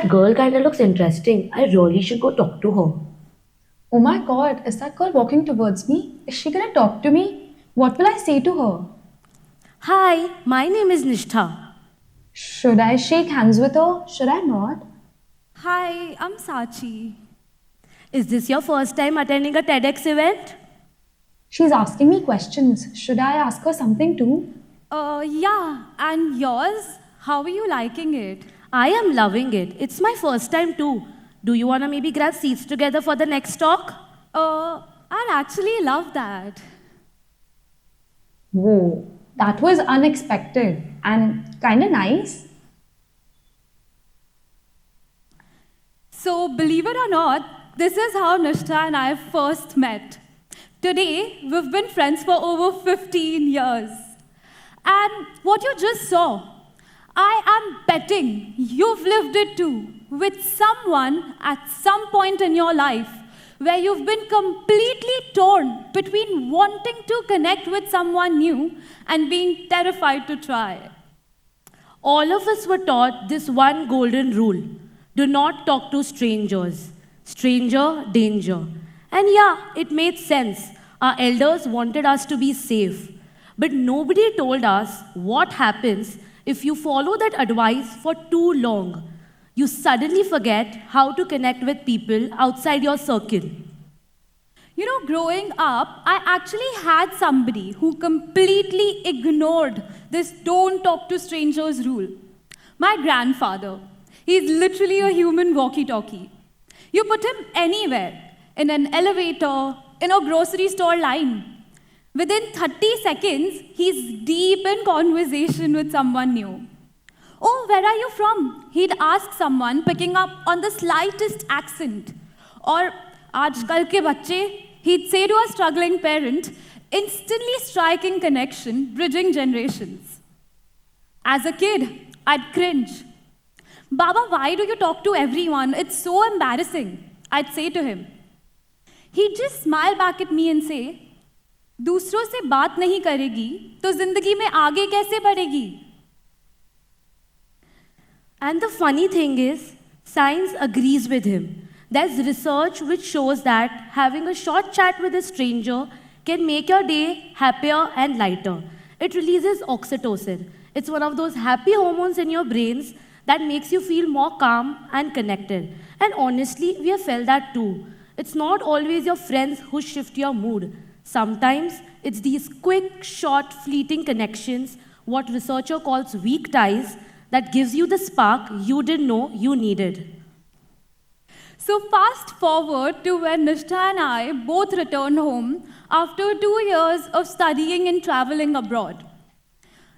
That girl kinda looks interesting. I really should go talk to her. Oh my god, is that girl walking towards me? Is she gonna talk to me? What will I say to her? Hi, my name is Nishtha. Should I shake hands with her? Should I not? Hi, I'm Sachi. Is this your first time attending a TEDx event? She's asking me questions. Should I ask her something too? Yeah, and yours? How are you liking it? I am loving it. It's my first time too. Do you wanna maybe grab seats together for the next talk? I'd actually love that. Whoa, that was unexpected and kinda nice. So, believe it or not, this is how Nishtha and I first met. Today, we've been friends for over 15 years. And what you just saw, I am betting you've lived it too with someone at some point in your life where you've been completely torn between wanting to connect with someone new and being terrified to try. All of us were taught this one golden rule: do not talk to strangers. Stranger, danger. And yeah, it made sense. Our elders wanted us to be safe. But nobody told us what happens if you follow that advice for too long. You suddenly forget how to connect with people outside your circle. You know, growing up, I actually had somebody who completely ignored this don't talk to strangers rule. My grandfather. He's literally a human walkie talkie. You put him anywhere, in an elevator, in a grocery store line. Within 30 seconds, he's deep in conversation with someone new. Oh, where are you from? He'd ask someone, picking up on the slightest accent. Or, aajkal ke bacche, he'd say to a struggling parent, instantly striking connection, bridging generations. As a kid, I'd cringe. Baba, why do you talk to everyone? It's so embarrassing, I'd say to him. He'd just smile back at me and say, दूसरों से बात नहीं करेगी तो जिंदगी में आगे कैसे बढ़ेगी? And the funny thing is, science agrees with him. There's research which shows that having a short chat with a stranger can make your day happier and lighter. It releases oxytocin. It's one of those happy hormones in your brains that makes you feel more calm and connected. And honestly, we have felt that too. It's not always your friends who shift your mood. Sometimes it's these quick, short, fleeting connections, what researcher calls weak ties, that gives you the spark you didn't know you needed. So fast forward to when Nishtha and I both returned home after 2 years of studying and traveling abroad.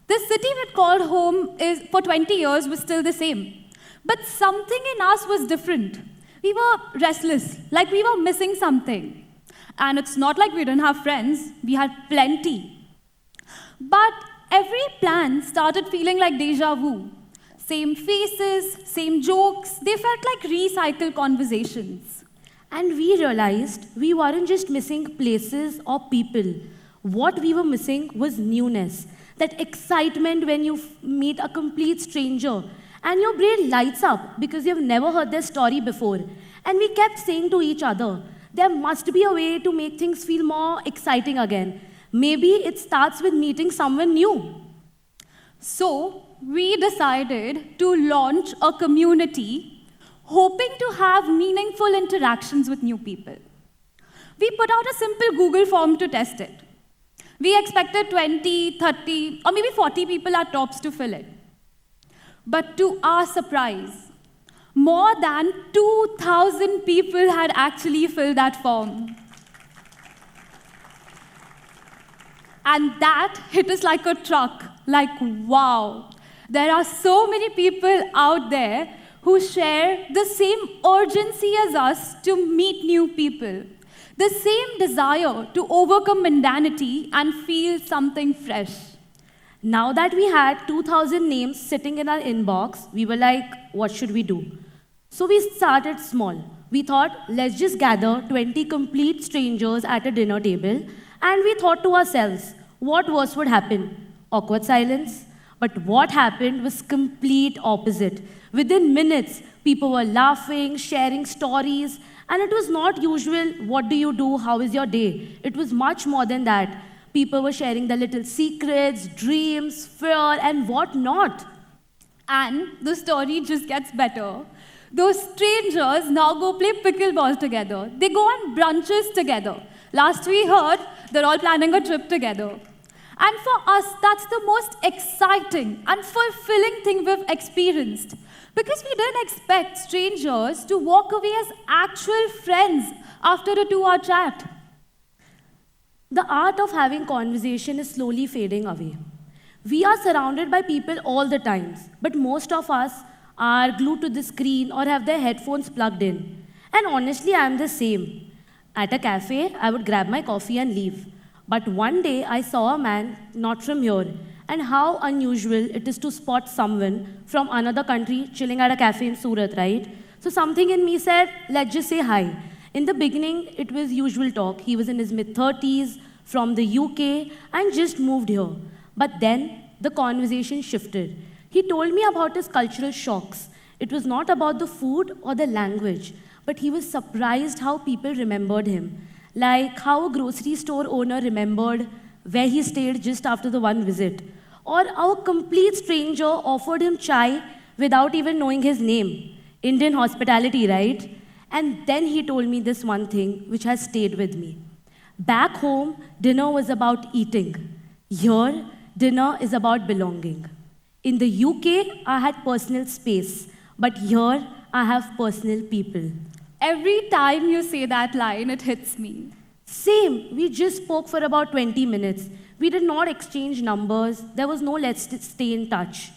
The city we'd called home is, for 20 years was still the same. But something in us was different. We were restless, like we were missing something. And it's not like we didn't have friends, we had plenty. But every plan started feeling like deja vu. Same faces, same jokes, they felt like recycled conversations. And we realized we weren't just missing places or people. What we were missing was newness. That excitement when you meet a complete stranger and your brain lights up because you've never heard their story before. And we kept saying to each other, there must be a way to make things feel more exciting again. Maybe it starts with meeting someone new. So, we decided to launch a community hoping to have meaningful interactions with new people. We put out a simple Google form to test it. We expected 20, 30, or maybe 40 people at tops to fill it. But to our surprise, more than 2,000 people had actually filled that form. And that hit us like a truck. Like, wow, there are so many people out there who share the same urgency as us to meet new people, the same desire to overcome mundanity and feel something fresh. Now that we had 2,000 names sitting in our inbox, we were like, what should we do? So we started small. We thought, let's just gather 20 complete strangers at a dinner table, and we thought to ourselves, what worse would happen? Awkward silence? But what happened was complete opposite. Within minutes, people were laughing, sharing stories, and it was not usual, what do you do, how is your day? It was much more than that. People were sharing their little secrets, dreams, fear, and what not. And the story just gets better. Those strangers now go play pickleball together. They go on brunches together. Last we heard, they're all planning a trip together. And for us, that's the most exciting and fulfilling thing we've experienced. Because we didn't expect strangers to walk away as actual friends after a 2-hour chat. The art of having conversation is slowly fading away. We are surrounded by people all the times, but most of us are glued to the screen or have their headphones plugged in. And honestly, I am the same. At a cafe, I would grab my coffee and leave. But one day, I saw a man not from here, and how unusual it is to spot someone from another country chilling at a cafe in Surat, right? So something in me said, let's just say hi. In the beginning, it was usual talk. He was in his mid-30s, from the UK, and just moved here. But then, the conversation shifted. He told me about his cultural shocks. It was not about the food or the language, but he was surprised how people remembered him. Like how a grocery store owner remembered where he stayed just after the one visit. Or how a complete stranger offered him chai without even knowing his name. Indian hospitality, right? And then he told me this one thing which has stayed with me. Back home, dinner was about eating. Here, dinner is about belonging. In the UK, I had personal space, but here, I have personal people. Every time you say that line, it hits me. Same, we just spoke for about 20 minutes. We did not exchange numbers. There was no let's stay in touch.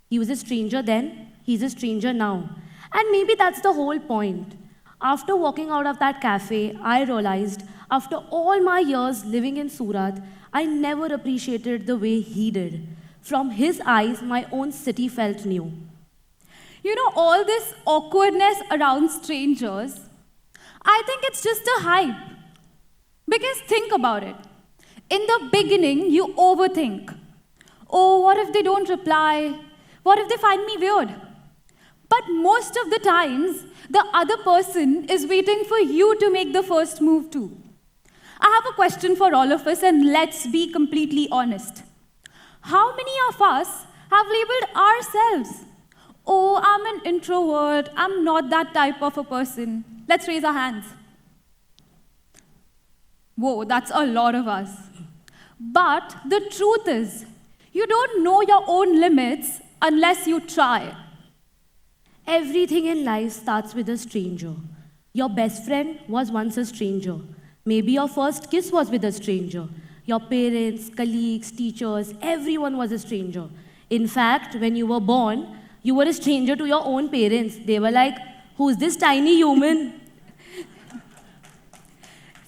He was a stranger then, he's a stranger now. And maybe that's the whole point. After walking out of that cafe, I realized after all my years living in Surat, I never appreciated the way he did. From his eyes, my own city felt new. You know, all this awkwardness around strangers, I think it's just a hype. Because think about it. In the beginning, you overthink. Oh, what if they don't reply? What if they find me weird? But most of the times, the other person is waiting for you to make the first move too. I have a question for all of us, and let's be completely honest. How many of us have labeled ourselves? Oh, I'm an introvert. I'm not that type of a person. Let's raise our hands. Whoa, that's a lot of us. But the truth is, you don't know your own limits unless you try. Everything in life starts with a stranger. Your best friend was once a stranger. Maybe your first kiss was with a stranger. Your parents, colleagues, teachers, everyone was a stranger. In fact, when you were born, you were a stranger to your own parents. They were like, who's this tiny human?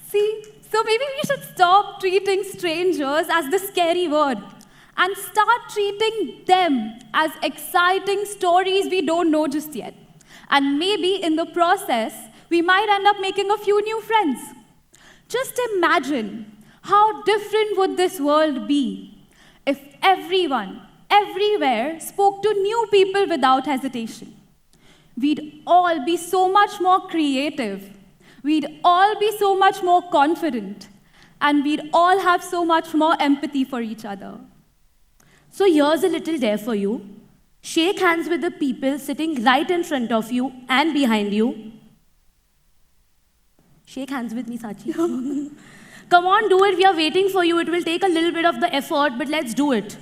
See, so maybe we should stop treating strangers as the scary word and start treating them as exciting stories we don't know just yet. And maybe in the process, we might end up making a few new friends. Just imagine how different would this world be if everyone, everywhere, spoke to new people without hesitation. We'd all be so much more creative. We'd all be so much more confident. And we'd all have so much more empathy for each other. So here's a little dare for you. Shake hands with the people sitting right in front of you and behind you. Shake hands with me, Sachi. Come on, do it. We are waiting for you. It will take a little bit of the effort, but let's do it.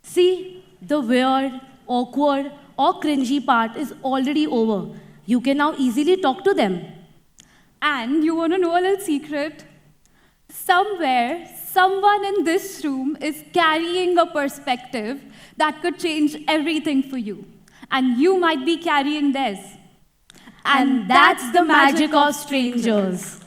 See, the weird, awkward, or cringy part is already over. You can now easily talk to them. And you want to know a little secret? Somewhere, someone in this room is carrying a perspective that could change everything for you. And you might be carrying theirs. And that's the magic of strangers.